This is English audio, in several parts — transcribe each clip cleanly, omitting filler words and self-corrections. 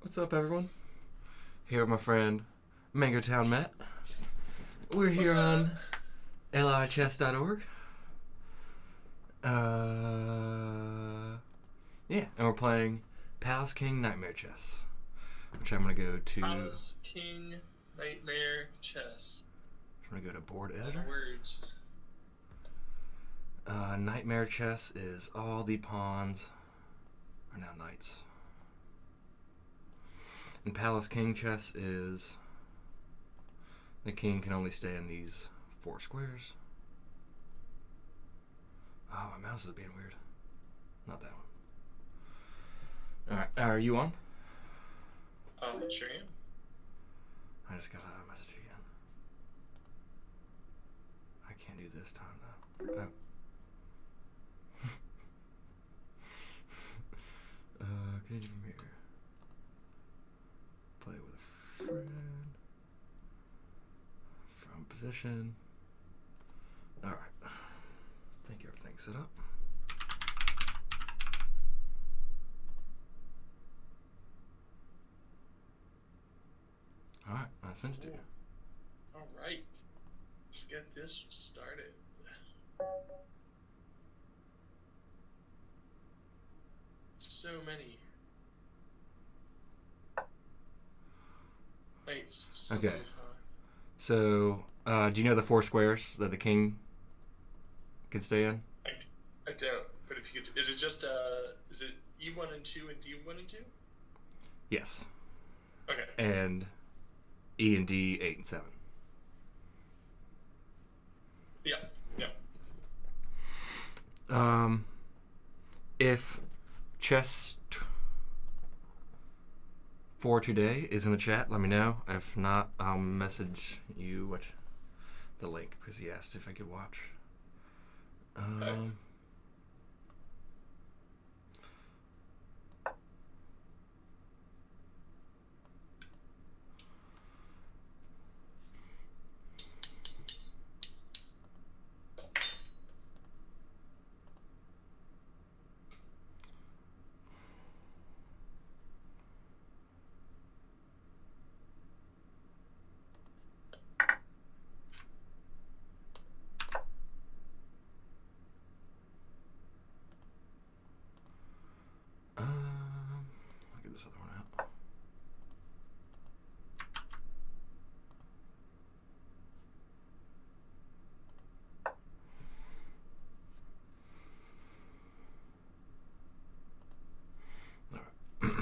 What's up, everyone? Here with my friend MangoTownMatt. We're here on lihchess.org. Yeah, and we're playing Palace King Knightmare Chess, which I'm gonna go to. Palace King Knightmare Chess. I'm gonna go to board editor. Words. Knightmare Chess is all the pawns are now knights. And Palace King Chess is the king can only stay in these 4 squares. Oh, my mouse is being weird. Not that one. Alright, are you on? Sure am. I just got a message again. I can't do this time though. Oh. Can you come here? Play with a friend. From position. Alright. I think everything's set up. Alright, I sent it to you. Alright. Let's get this started. So many. Knights. Okay. So, do you know the 4 squares that the king can stay in? I don't. But if you could, is it just is it E1 and 2 and D1 and 2? Yes. Okay. And E and D 8 and 7. Yeah. Yeah. If chess for today is in the chat, let me know. If not, I'll message you the link because he asked if I could watch. Okay. I'll get this other one out. All right.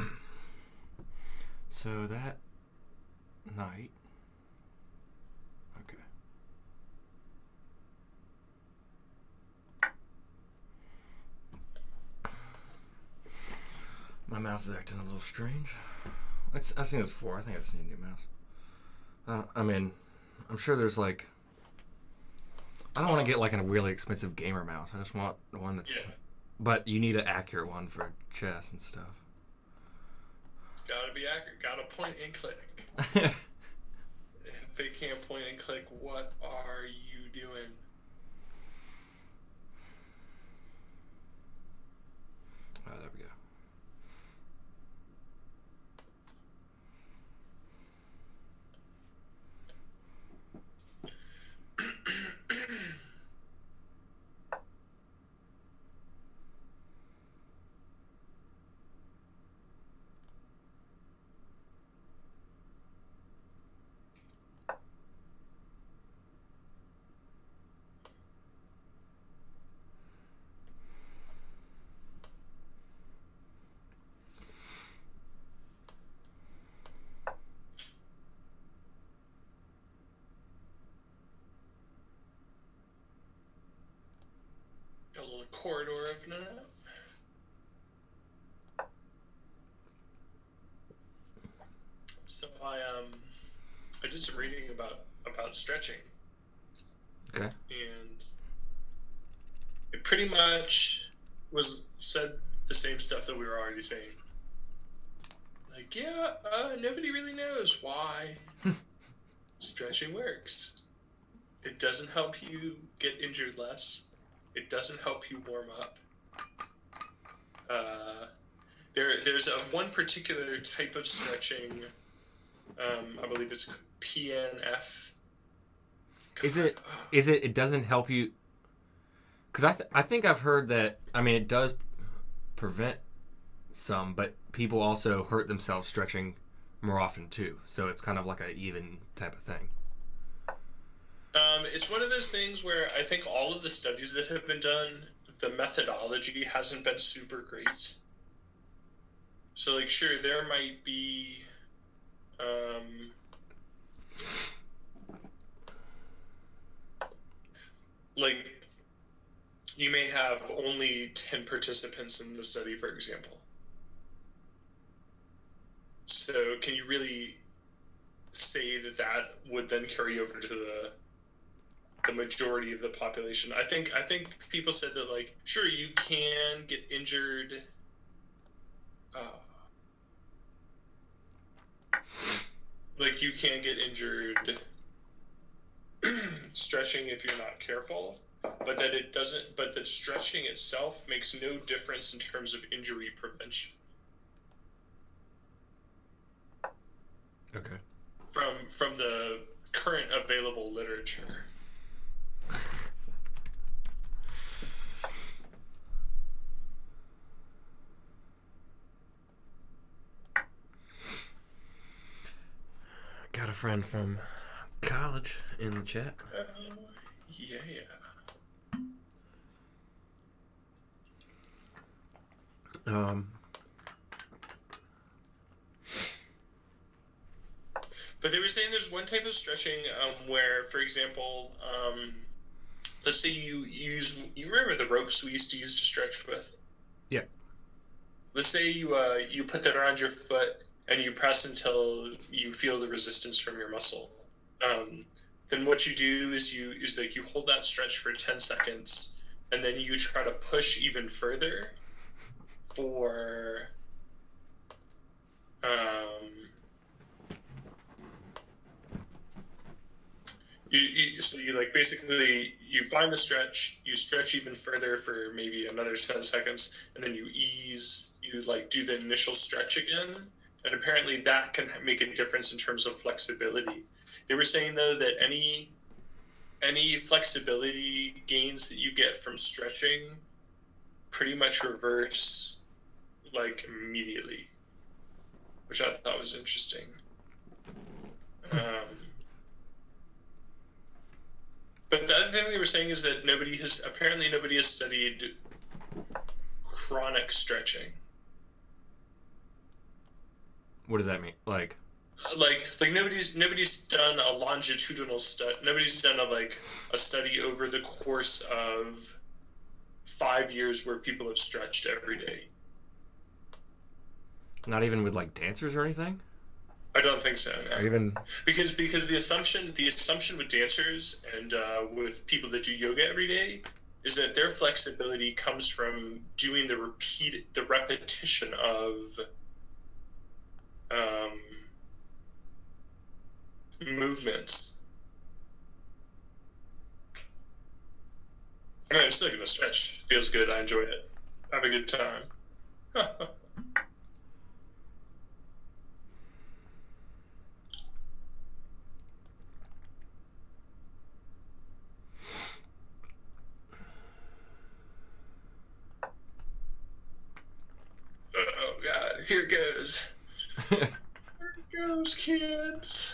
So that night. Okay. My mouse is acting a little strange. I've seen this before. I think I've seen a new mouse. I mean, I'm sure there's like. I don't want to get like a really expensive gamer mouse. I just want one that's. Yeah. But you need an accurate one for chess and stuff. It's gotta be accurate. Gotta point and click. If they can't point and click, what are you doing? Oh, there we go. A little corridor opening up. So I did some reading about stretching. Okay. And it pretty much was said the same stuff that we were already saying. Like, yeah, nobody really knows why stretching works. It doesn't help you get injured less. It doesn't help you warm up. There's a one particular type of stretching. I believe it's PNF. Is it? It doesn't help you? Because I think I've heard that. I mean, it does prevent some, but people also hurt themselves stretching more often too. So it's kind of like an even type of thing. It's one of those things where I think all of the studies that have been done, the methodology hasn't been super great. So, like, sure, there might be, like, you may have only 10 participants in the study, for example. So, can you really say that that would then carry over to the majority of the population? I think people said that, like, sure, you can get injured. Like, you can get injured stretching if you're not careful, but that it doesn't. But that stretching itself makes no difference in terms of injury prevention. Okay. From the current available literature. Got a friend from college in the chat. Yeah. But they were saying there's one type of stretching where, for example, let's say you remember the ropes we used to use to stretch with? Yeah. Let's say you put that around your foot and you press until you feel the resistance from your muscle. Then what you do is you hold that stretch for 10 seconds, and then you try to push even further for so you like basically you find the stretch, you stretch even further for maybe another 10 seconds, and then you like do the initial stretch again, and apparently that can make a difference in terms of flexibility. They were saying though that any flexibility gains that you get from stretching pretty much reverse like immediately, which I thought was interesting. But the other thing they were saying is that nobody has studied chronic stretching. What does that mean? Like nobody's done a longitudinal study. Nobody's done a study over the course of 5 years where people have stretched every day. Not even with like dancers or anything? I don't think so. No. Or even because the assumption with dancers and with people that do yoga every day is that their flexibility comes from doing the repetition of movements. I mean, I'm still gonna stretch. It feels good. I enjoy it. Have a good time. Oh God! Here goes. Here goes, kids.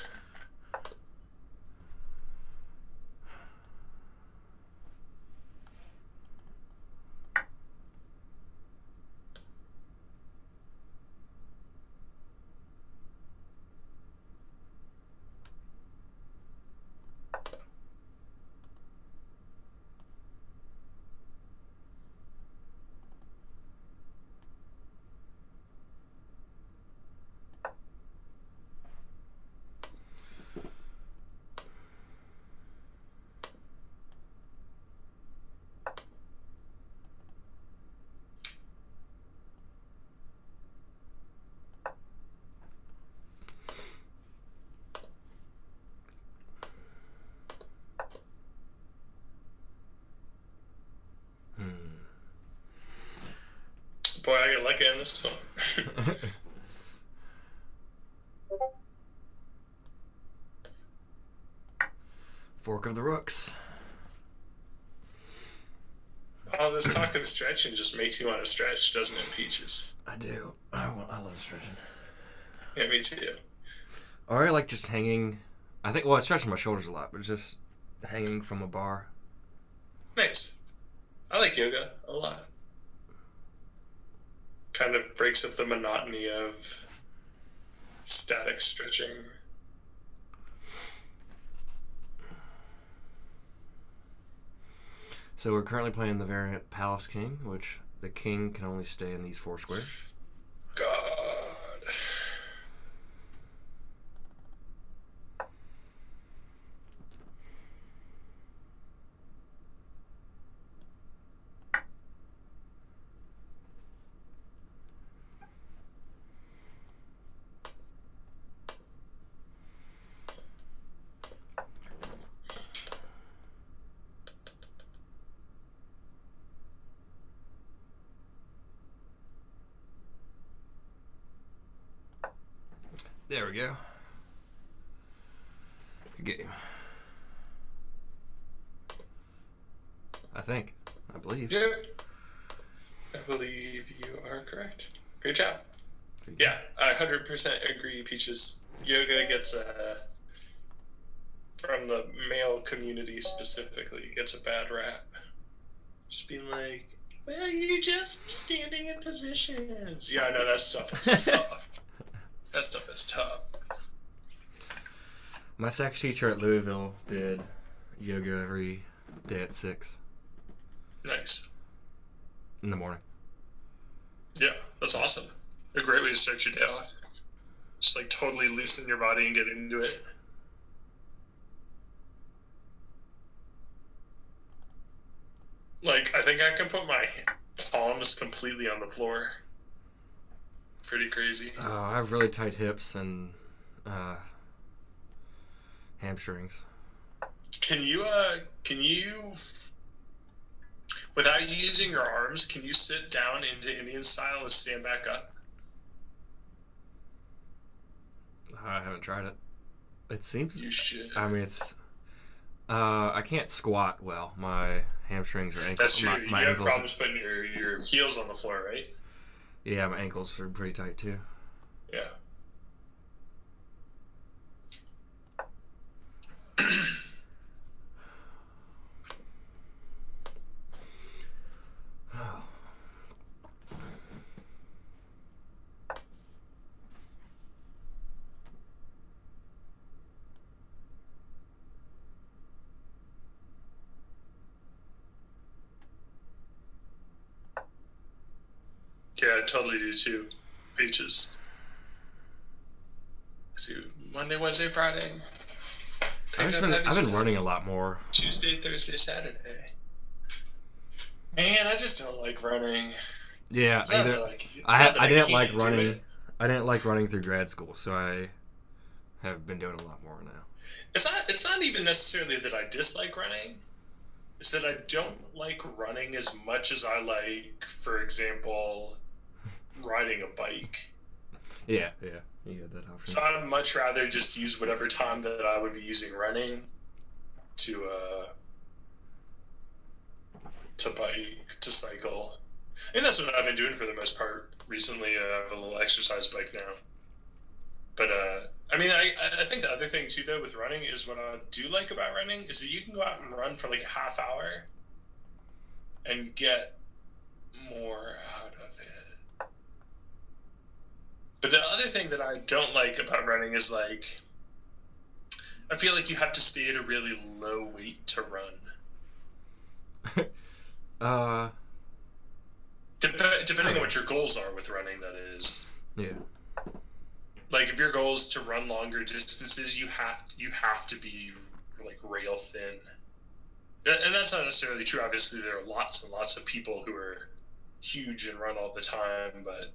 getting this one. Fork of the Rooks. All this talking stretching just makes you want to stretch, doesn't it, Peaches? I do. I love stretching. Yeah, me too. Or I like just hanging. I think, well, I stretch my shoulders a lot, but just hanging from a bar. Nice. I like yoga a lot. Kind of breaks up the monotony of static stretching. So we're currently playing the variant Palace King, which the king can only stay in these 4 squares. God. There we go. Good game. I think. I believe. Yep. I believe you are correct. Great job. Yeah, I 100% agree, Peaches. Yoga gets from the male community specifically, gets a bad rap. Just being like, well, you're just standing in positions. Yeah, I know that stuff is tough. That stuff is tough. My sex teacher at Louisville did yoga every day at 6 Nice. in the morning. Yeah, that's awesome. A great way to start your day off. Just like totally loosen your body and get into it. Like, I think I can put my palms completely on the floor. Pretty crazy. I have really tight hips and hamstrings. Can you, without using your arms, can you sit down into Indian style and stand back up? I haven't tried it. It seems... You should. I mean, it's... I can't squat well. My hamstrings or ankles... That's true. My you have ankles, problems putting your heels on the floor, right? Yeah, my ankles are pretty tight, too. Yeah. Yeah, I totally do too. Peaches. Do Monday, Wednesday, Friday. I've been running a lot more. Tuesday, Thursday, Saturday. Man, I just don't like running. Yeah, I didn't like running. I didn't like running through grad school, so I have been doing a lot more now. It's not even necessarily that I dislike running. It's that I don't like running as much as I like, for example, riding a bike. Yeah, you had that option. So I'd much rather just use whatever time that I would be using running to bike, to cycle. And that's what I've been doing for the most part recently. I have a little exercise bike now. But, I mean, I think the other thing, too, though, with running is what I do like about running is that you can go out and run for like a half hour and get more out of it. But the other thing that I don't like about running is, like, I feel like you have to stay at a really low weight to run. Depending on what your goals are with running, that is. Yeah. Like, if your goal is to run longer distances, you have to be like rail thin. And that's not necessarily true. Obviously, there are lots and lots of people who are huge and run all the time, but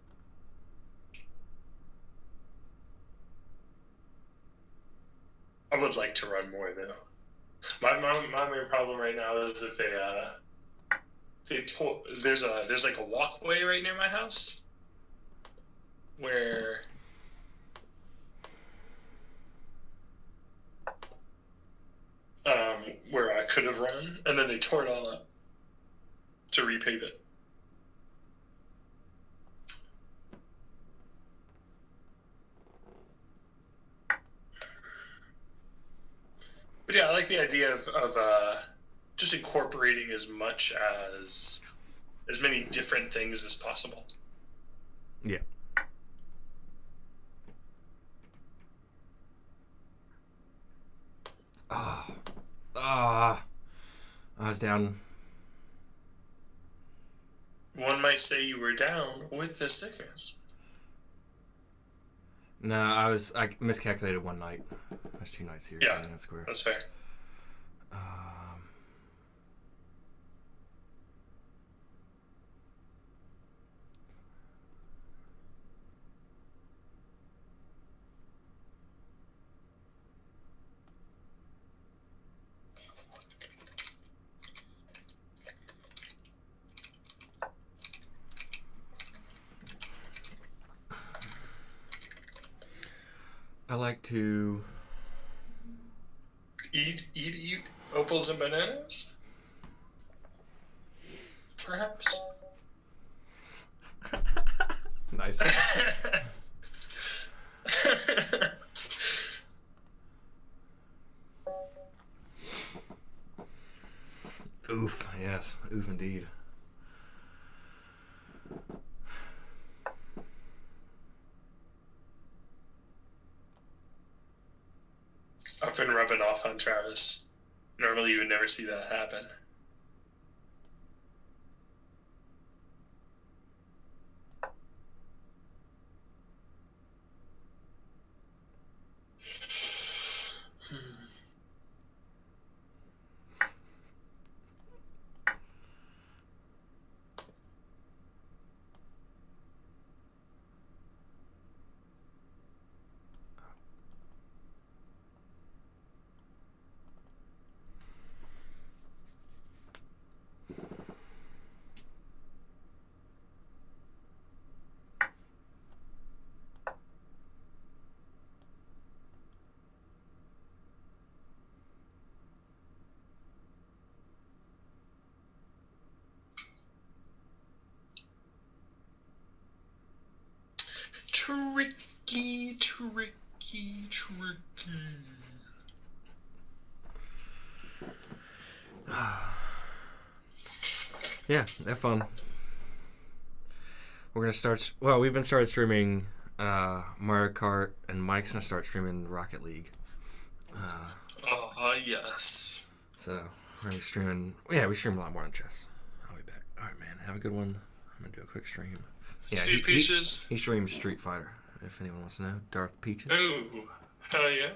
I would like to run more, though. My main problem right now is that there's like a walkway right near my house, where where I could have run, and then they tore it all up to repave it. But yeah, I like the idea of just incorporating as many different things as possible. Yeah. I was down. One might say you were down with the sickness. No, I miscalculated one night. There's 2 nights here. Yeah, in Square. that's fair. I like to Eat opals and bananas? Perhaps. Nice. Oof, yes. Oof indeed. I've been rubbing off on Travis. Normally you would never see that happen. Tricky. Yeah, have fun. We're gonna start. Well, we've been started streaming Mario Kart, and Mike's gonna start streaming Rocket League. Yes. So we're gonna be streaming. Yeah, we stream a lot more on chess. I'll be back. All right, man. Have a good one. I'm gonna do a quick stream. Yeah, Sweet Peaches. He streams Street Fighter. If anyone wants to know, Darth Peaches. Ooh, hell yeah.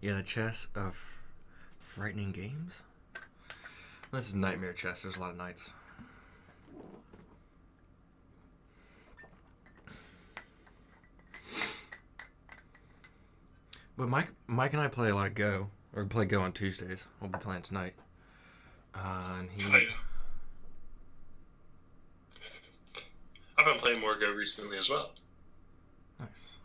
Yeah, the chess of frightening games. This is Knightmare chess. There's a lot of knights. But Mike and I play a lot of Go, or play Go on Tuesdays. We'll be playing tonight. And he. Oh, yeah. I've been playing more Go recently as well. Nice.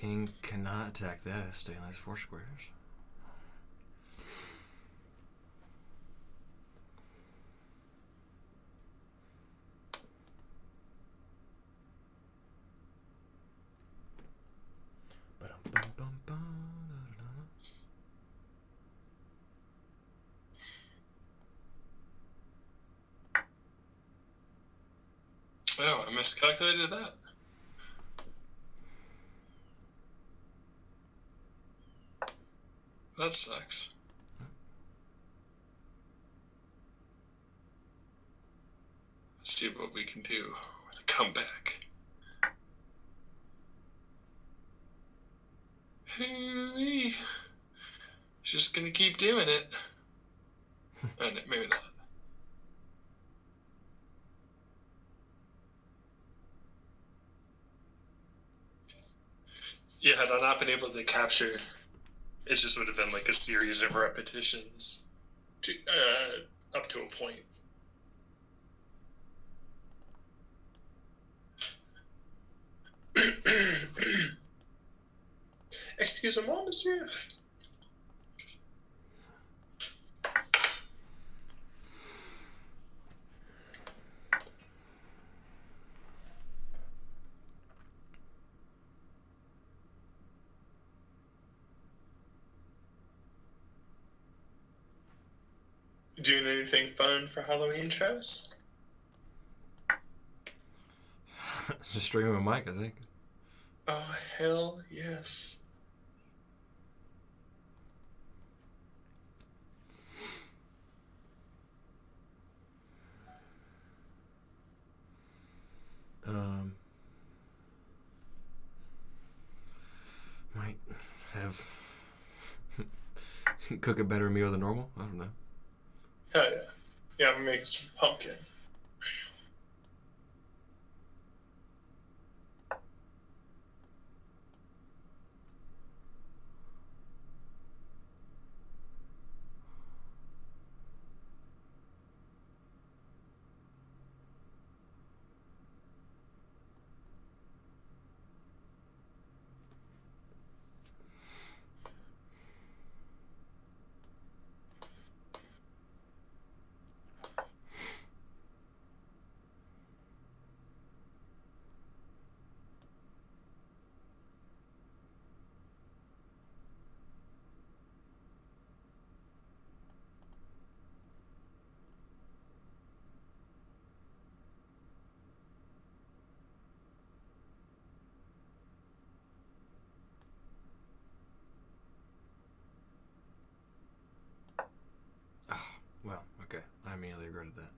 King cannot attack that as staying those 4 squares. Oh, I miscalculated that. That sucks. Let's see what we can do with a comeback. Hey, just gonna keep doing it. And maybe not. Yeah, had I not been able to capture, it just would have been like a series of repetitions to, up to a point. Excusez-moi, monsieur. Doing anything fun for Halloween, Travis? Just streaming with Mike, I think. Oh, hell yes. Might have cook a better meal than normal. I don't know. Hell yeah. Yeah, I'm making some pumpkin. Well, okay. I immediately regretted that.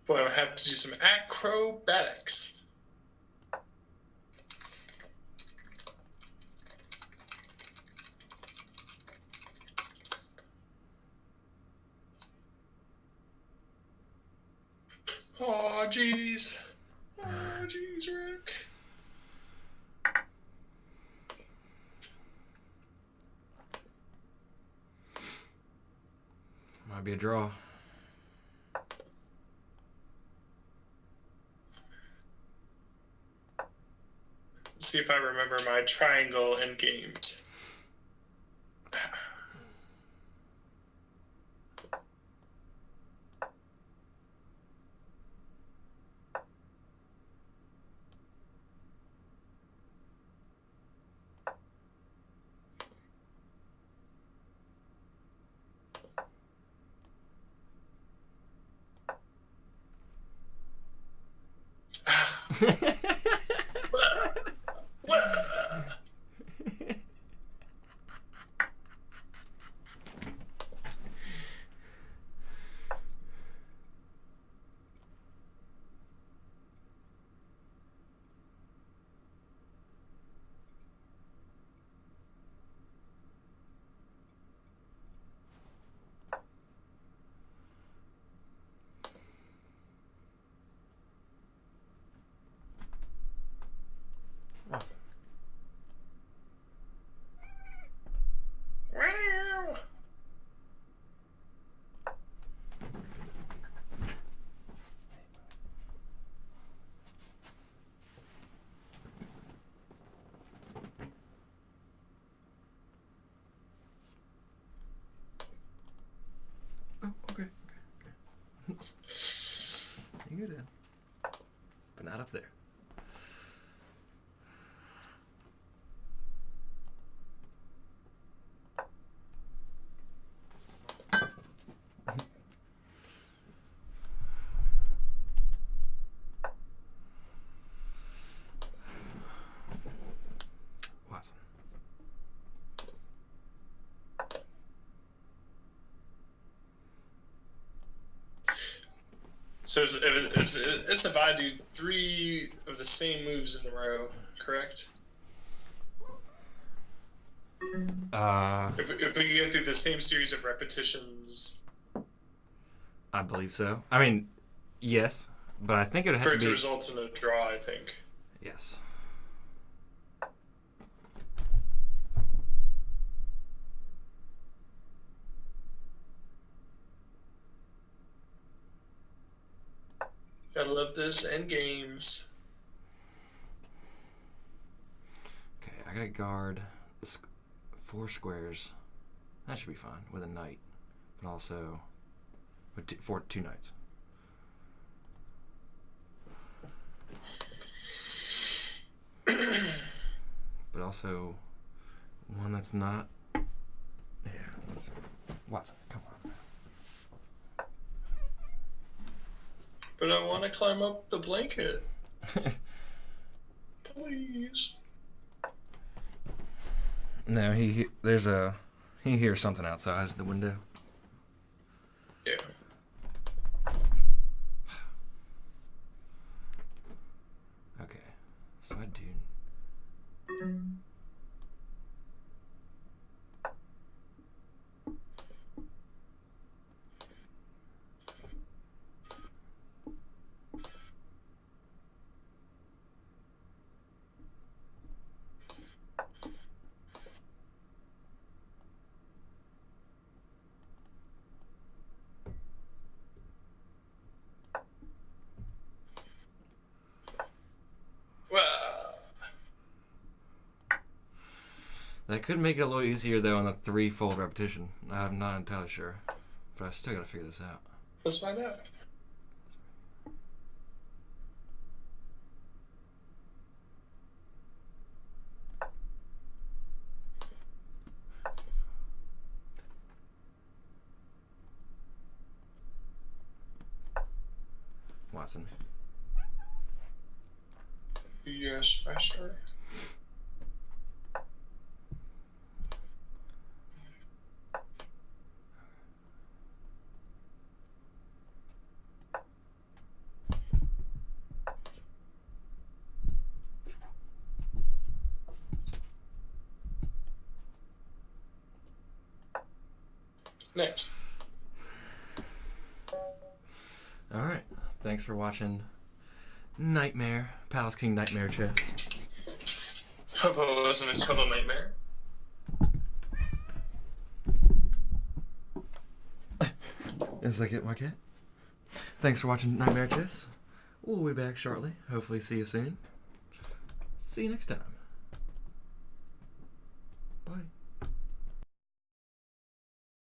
Boy, I have to do some acrobatics. Oh, jeez. Oh, jeez, Rick. Might be a draw. Let's see if I remember my triangle end games. Awesome. Oh, okay. You did. But not up there. Watson. So it's if I do 3 of the same moves in a row, correct? If we go through the same series of repetitions, I believe so. I mean, yes, but I think it would have for to it be. to result in a draw, I think. Yes. Gotta love this end games. Okay, I gotta guard 4 squares. That should be fine with a knight, but also with 2 knights. But also one that's not. Yeah, Watson, come on. But I want to climb up the blanket. Please. No, he hears something outside the window. Yeah. Okay, so I do. That could make it a little easier though on the 3-fold repetition. I'm not entirely sure, but I still gotta figure this out. Let's find out. Watson. Yes, master. next. All right. Thanks for watching Knightmare, Palace King Knightmare chess. Hope it wasn't a total nightmare. Is that it, Marquette? Thanks for watching Knightmare chess. We'll be back shortly. Hopefully see you soon. See you next time.